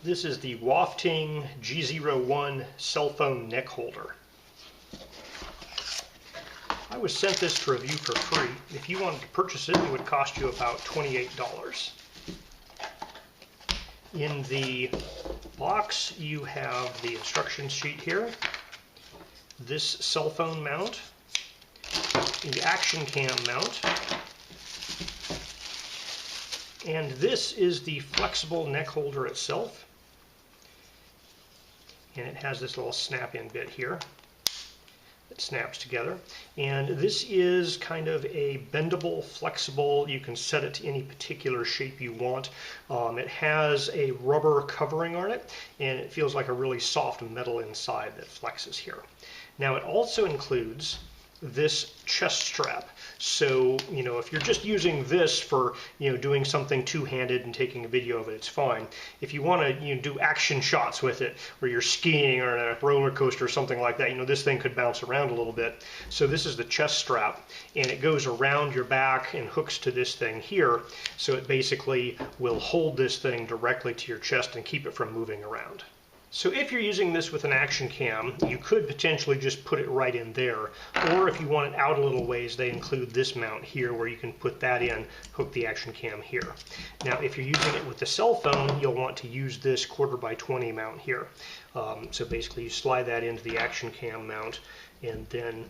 This is the WAFTING G01 cell phone neck holder. I was sent this to review for free. If you wanted to purchase it, it would cost you about $28. In the box, you have the instruction sheet here, this cell phone mount, the action cam mount, and this is the flexible neck holder itself. And it has this little snap-in bit here that snaps together. And this is kind of a bendable, flexible, you can set it to any particular shape you want. It has a rubber covering on it, and it feels like a really soft metal inside that flexes here. Now it also includes this chest strap. So, if you're just using this for, doing something two-handed and taking a video of it, it's fine. If you want to, do action shots with it, or you're skiing or on a roller coaster or something like that, this thing could bounce around a little bit. So this is the chest strap, and it goes around your back and hooks to this thing here. So it basically will hold this thing directly to your chest and keep it from moving around. So if you're using this with an action cam, you could potentially just put it right in there. Or if you want it out a little ways, they include this mount here where you can put that in, hook the action cam here. Now, if you're using it with the cell phone, you'll want to use this 1/4x20 mount here. So basically you slide that into the action cam mount and then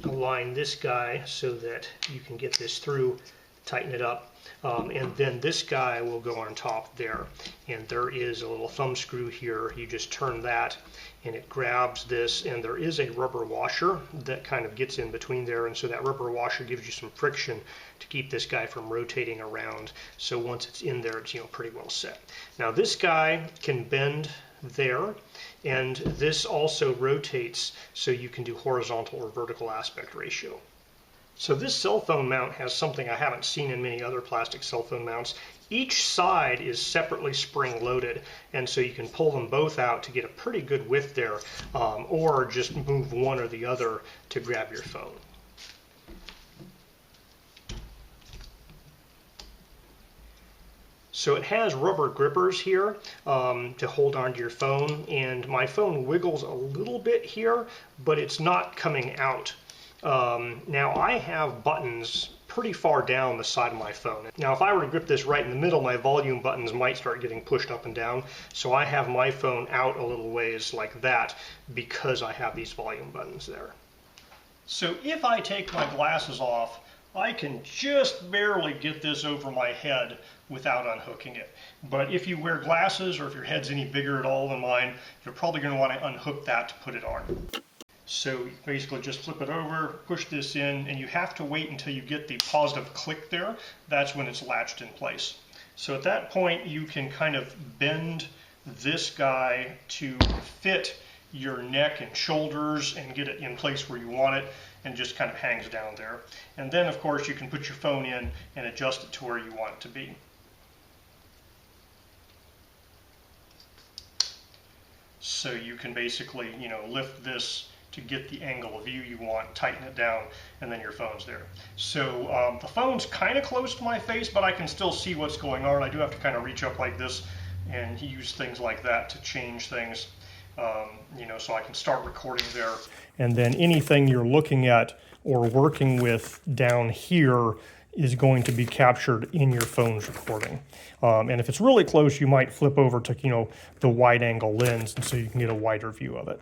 align this guy so that you can get this through, tighten it up. And then this guy will go on top there, and there is a little thumb screw here. You just turn that and it grabs this, and there is a rubber washer that kind of gets in between there, and so that rubber washer gives you some friction to keep this guy from rotating around. So once it's in there, it's pretty well set. Now this guy can bend there, and this also rotates so you can do horizontal or vertical aspect ratio. So this cell phone mount has something I haven't seen in many other plastic cell phone mounts. Each side is separately spring loaded, and so you can pull them both out to get a pretty good width there, or just move one or the other to grab your phone. So it has rubber grippers here to hold onto your phone, and my phone wiggles a little bit here, but it's not coming out. Now I have buttons pretty far down the side of my phone. Now if I were to grip this right in the middle, my volume buttons might start getting pushed up and down. So I have my phone out a little ways like that because I have these volume buttons there. So if I take my glasses off, I can just barely get this over my head without unhooking it. But if you wear glasses, or if your head's any bigger at all than mine, you're probably going to want to unhook that to put it on. So you basically just flip it over, push this in, and you have to wait until you get the positive click there. That's when it's latched in place. So at that point, you can kind of bend this guy to fit your neck and shoulders and get it in place where you want it, and just kind of hangs down there. And then, of course, you can put your phone in and adjust it to where you want it to be. So you can basically, lift this to get the angle of view you want, tighten it down, and then your phone's there. So the phone's kind of close to my face, but I can still see what's going on. I do have to kind of reach up like this and use things like that to change things, so I can start recording there. And then anything you're looking at or working with down here is going to be captured in your phone's recording. And if it's really close, you might flip over to, the wide angle lens, and so you can get a wider view of it.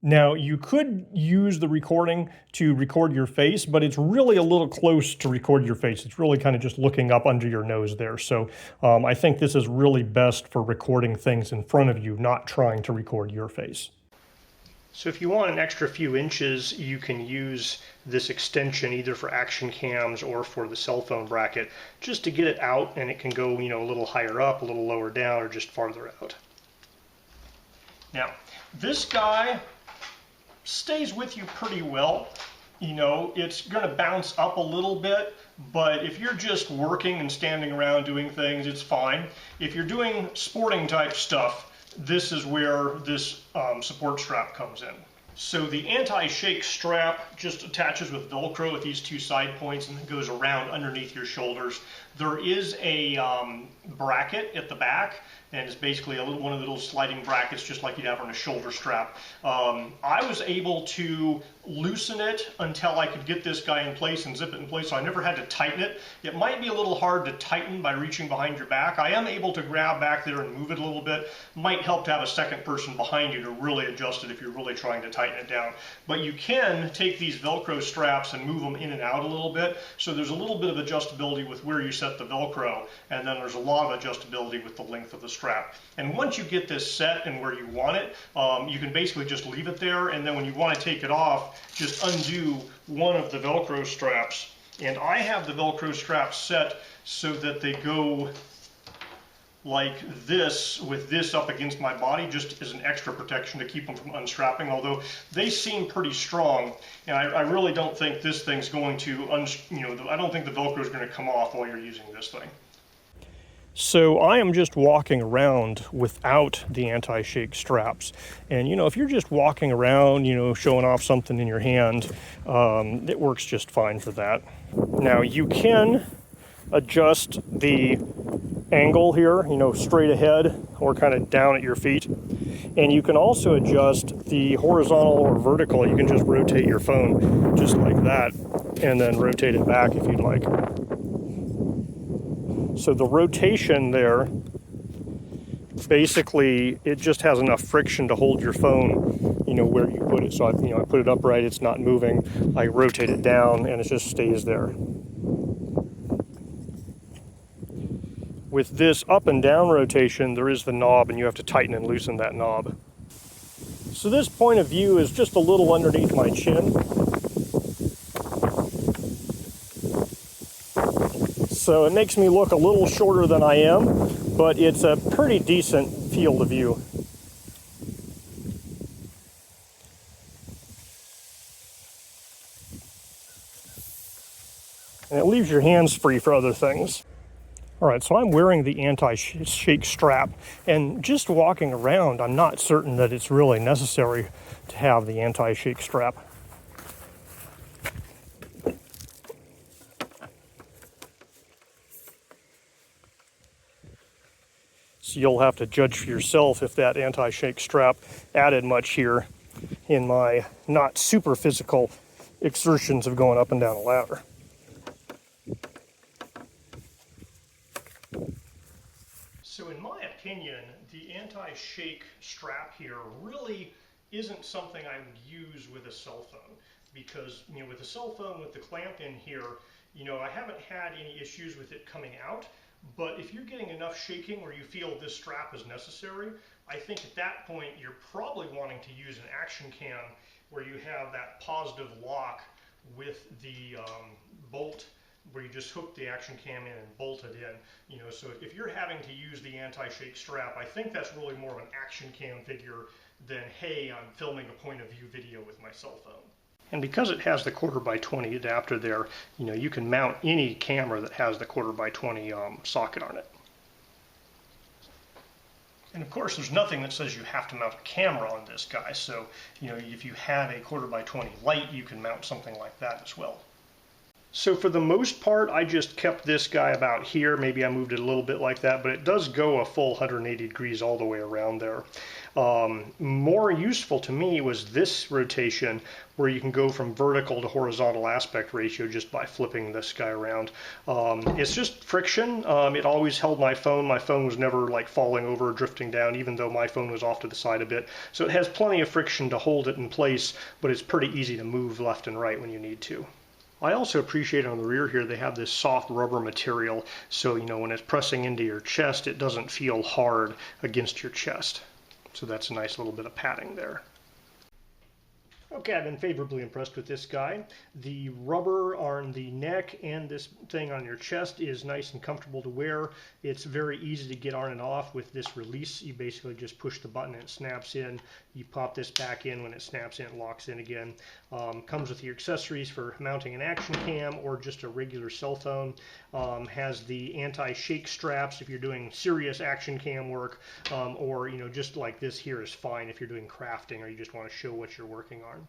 Now, you could use the recording to record your face, but it's really a little close to record your face. It's really kind of just looking up under your nose there. So I think this is really best for recording things in front of you, not trying to record your face. So if you want an extra few inches, you can use this extension either for action cams or for the cell phone bracket, just to get it out, and it can go, a little higher up, a little lower down, or just farther out. Now, this guy stays with you pretty well. It's going to bounce up a little bit, but if you're just working and standing around doing things, it's fine. If you're doing sporting type stuff, this is where this support strap comes in. So the anti-shake strap just attaches with Velcro at these two side points and then goes around underneath your shoulders. There is a bracket at the back, and it's basically one of the little sliding brackets just like you'd have on a shoulder strap. I was able to loosen it until I could get this guy in place and zip it in place, so I never had to tighten it. It might be a little hard to tighten by reaching behind your back. I am able to grab back there and move it a little bit. Might help to have a second person behind you to really adjust it if you're really trying to tighten it down. But you can take these Velcro straps and move them in and out a little bit, so there's a little bit of adjustability with where you set the Velcro, and then there's a lot of adjustability with the length of the strap. And once you get this set and where you want it, you can basically just leave it there, and then when you want to take it off, just undo one of the Velcro straps. And I have the Velcro straps set so that they go like this, with this up against my body, just as an extra protection to keep them from unstrapping, although they seem pretty strong, and I really don't think this thing's going to, I don't think the Velcro is going to come off while you're using this thing. So I am just walking around without the anti-shake straps. And if you're just walking around, showing off something in your hand, it works just fine for that. Now you can adjust the angle here, straight ahead or kind of down at your feet. And you can also adjust the horizontal or vertical. You can just rotate your phone just like that and then rotate it back if you'd like. So the rotation there, basically, it just has enough friction to hold your phone, where you put it. So I put it upright, it's not moving. I rotate it down, and it just stays there. With this up and down rotation, there is the knob, and you have to tighten and loosen that knob. So this point of view is just a little underneath my chin. So it makes me look a little shorter than I am, but it's a pretty decent field of view. And it leaves your hands free for other things. All right, so I'm wearing the anti-shake strap, and just walking around, I'm not certain that it's really necessary to have the anti-shake strap. So you'll have to judge for yourself if that anti-shake strap added much here in my not super physical exertions of going up and down a ladder. So in my opinion, the anti-shake strap here really isn't something I would use with a cell phone, because with a cell phone with the clamp in here, I haven't had any issues with it coming out. But if you're getting enough shaking where you feel this strap is necessary, I think at that point you're probably wanting to use an action cam where you have that positive lock with the bolt, where you just hook the action cam in and bolt it in. So if you're having to use the anti-shake strap, I think that's really more of an action cam figure than, hey, I'm filming a point of view video with my cell phone. And because it has the 1/4x20 adapter there, you can mount any camera that has the 1/4x20 socket on it. And of course, there's nothing that says you have to mount a camera on this guy. So, if you have a 1/4x20 light, you can mount something like that as well. So for the most part, I just kept this guy about here. Maybe I moved it a little bit like that, but it does go a full 180 degrees all the way around there. More useful to me was this rotation, where you can go from vertical to horizontal aspect ratio just by flipping this guy around. It's just friction. It always held my phone. My phone was never like falling over or drifting down, even though my phone was off to the side a bit. So it has plenty of friction to hold it in place, but it's pretty easy to move left and right when you need to. I also appreciate on the rear here they have this soft rubber material, so when it's pressing into your chest, it doesn't feel hard against your chest. So that's a nice little bit of padding there. Okay, I've been favorably impressed with this guy. The rubber on the neck and this thing on your chest is nice and comfortable to wear. It's very easy to get on and off with this release. You basically just push the button and it snaps in. You pop this back in. When it snaps in, it locks in again. Comes with your accessories for mounting an action cam or just a regular cell phone. Has the anti-shake straps if you're doing serious action cam work, or just like this here is fine if you're doing crafting or you just want to show what you're working on.